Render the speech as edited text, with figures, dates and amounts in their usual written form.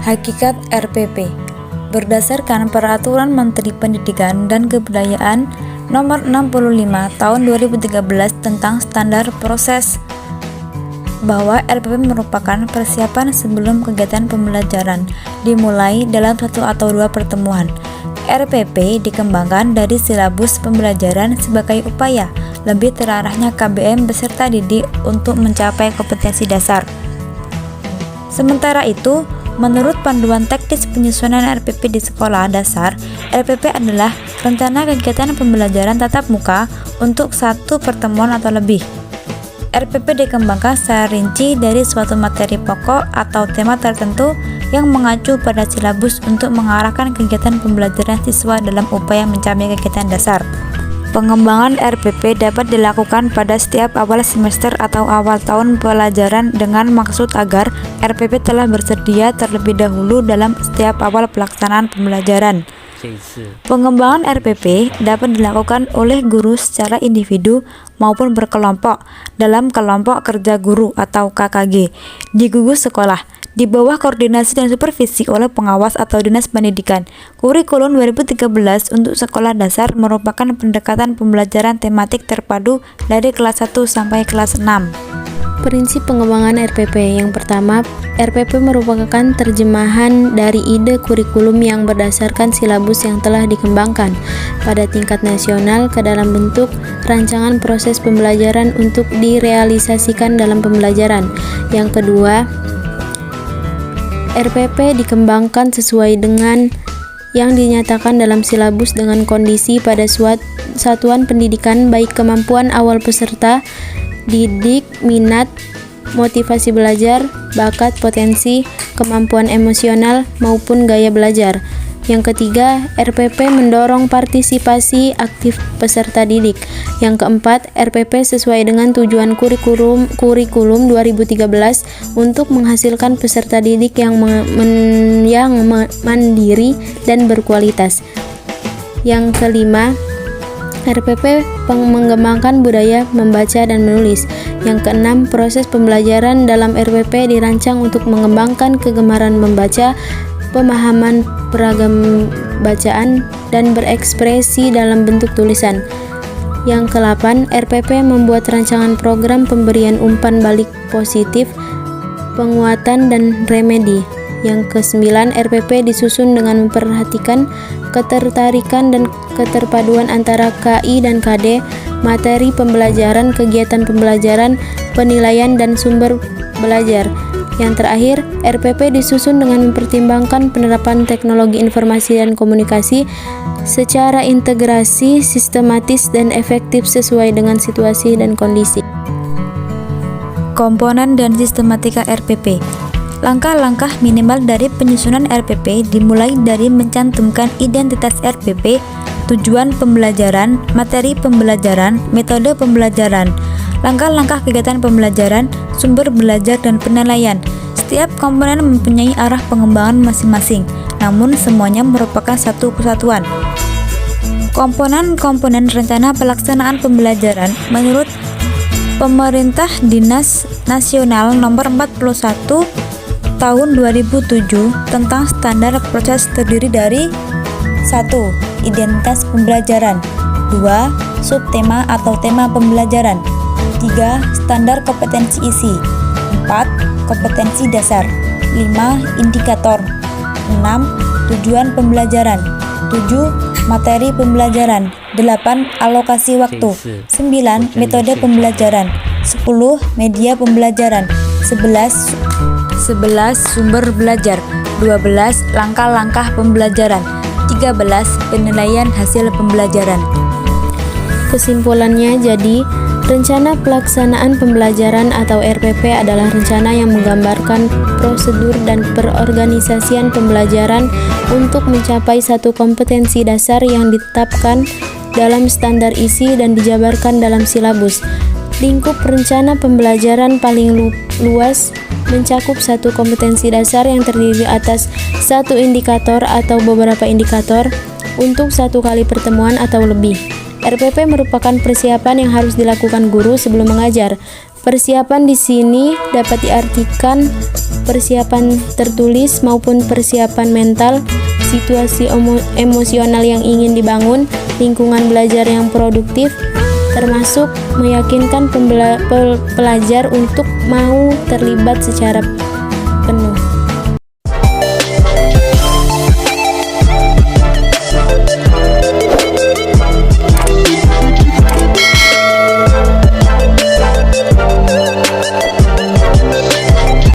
Hakikat RPP. Berdasarkan Peraturan Menteri Pendidikan dan Kebudayaan Nomor 65 Tahun 2013 tentang Standar Proses, bahwa RPP merupakan persiapan sebelum kegiatan pembelajaran dimulai dalam satu atau dua pertemuan. RPP dikembangkan dari silabus pembelajaran sebagai upaya lebih terarahnya KBM beserta didik untuk mencapai kompetensi dasar. Sementara itu, menurut Panduan Teknis Penyusunan RPP di Sekolah Dasar, RPP adalah rencana kegiatan pembelajaran tatap muka untuk satu pertemuan atau lebih. RPP dikembangkan secara rinci dari suatu materi pokok atau tema tertentu yang mengacu pada silabus untuk mengarahkan kegiatan pembelajaran siswa dalam upaya mencapai kegiatan dasar. Pengembangan RPP dapat dilakukan pada setiap awal semester atau awal tahun pelajaran dengan maksud agar RPP telah bersedia terlebih dahulu dalam setiap awal pelaksanaan pembelajaran. Pengembangan RPP dapat dilakukan oleh guru secara individu maupun berkelompok dalam kelompok kerja guru atau KKG di gugus sekolah di bawah koordinasi dan supervisi oleh pengawas atau dinas pendidikan. Kurikulum 2013 untuk sekolah dasar merupakan pendekatan pembelajaran tematik terpadu dari kelas 1 sampai kelas 6. Prinsip pengembangan RPP. Yang pertama, RPP merupakan terjemahan dari ide kurikulum yang berdasarkan silabus yang telah dikembangkan pada tingkat nasional ke dalam bentuk rancangan proses pembelajaran untuk direalisasikan dalam pembelajaran. Yang kedua, RPP dikembangkan sesuai dengan yang dinyatakan dalam silabus dengan kondisi pada satuan pendidikan, baik kemampuan awal peserta didik, minat, motivasi belajar, bakat, potensi, kemampuan emosional, maupun gaya belajar. Yang ketiga, RPP mendorong partisipasi aktif peserta didik. Yang keempat, RPP sesuai dengan tujuan kurikulum 2013 untuk menghasilkan peserta didik yang mandiri dan berkualitas. Yang kelima, RPP mengembangkan budaya membaca dan menulis. Yang keenam, proses pembelajaran dalam RPP dirancang untuk mengembangkan kegemaran membaca, pemahaman peragam bacaan, dan berekspresi dalam bentuk tulisan. Yang ke-8, RPP membuat rancangan program pemberian umpan balik positif, penguatan, dan remedi. Yang ke-9, RPP disusun dengan memperhatikan ketertarikan dan keterpaduan antara KI dan KD, materi pembelajaran, kegiatan pembelajaran, penilaian, dan sumber belajar. Yang terakhir, RPP disusun dengan mempertimbangkan penerapan teknologi informasi dan komunikasi secara integrasi, sistematis, dan efektif sesuai dengan situasi dan kondisi. Komponen dan sistematika RPP. Langkah-langkah minimal dari penyusunan RPP dimulai dari mencantumkan identitas RPP, tujuan pembelajaran, materi pembelajaran, metode pembelajaran, langkah-langkah kegiatan pembelajaran, sumber belajar, dan penilaian. Setiap komponen mempunyai arah pengembangan masing-masing, namun semuanya merupakan satu kesatuan. Komponen-komponen rencana pelaksanaan pembelajaran menurut Pemerintah Dinas Nasional Nomor 41 Tahun 2007 tentang standar proses terdiri dari 1. Identitas pembelajaran, 2. Subtema atau tema pembelajaran, 3. Standar kompetensi isi, 4. Kompetensi dasar, 5. Indikator, 6. Tujuan pembelajaran, 7. Materi pembelajaran, 8. Alokasi waktu, 9. Metode pembelajaran, 10. Media pembelajaran, 11. Sumber belajar, 12. Langkah-langkah pembelajaran, 13. Penilaian hasil pembelajaran. Kesimpulannya, jadi rencana pelaksanaan pembelajaran atau RPP adalah rencana yang menggambarkan prosedur dan perorganisasian pembelajaran untuk mencapai satu kompetensi dasar yang ditetapkan dalam standar isi dan dijabarkan dalam silabus. Lingkup rencana pembelajaran paling luas mencakup satu kompetensi dasar yang terdiri atas satu indikator atau beberapa indikator untuk satu kali pertemuan atau lebih. RPP merupakan persiapan yang harus dilakukan guru sebelum mengajar. Persiapan di sini dapat diartikan persiapan tertulis maupun persiapan mental, situasi emosional yang ingin dibangun, lingkungan belajar yang produktif, termasuk meyakinkan pelajar untuk mau terlibat secara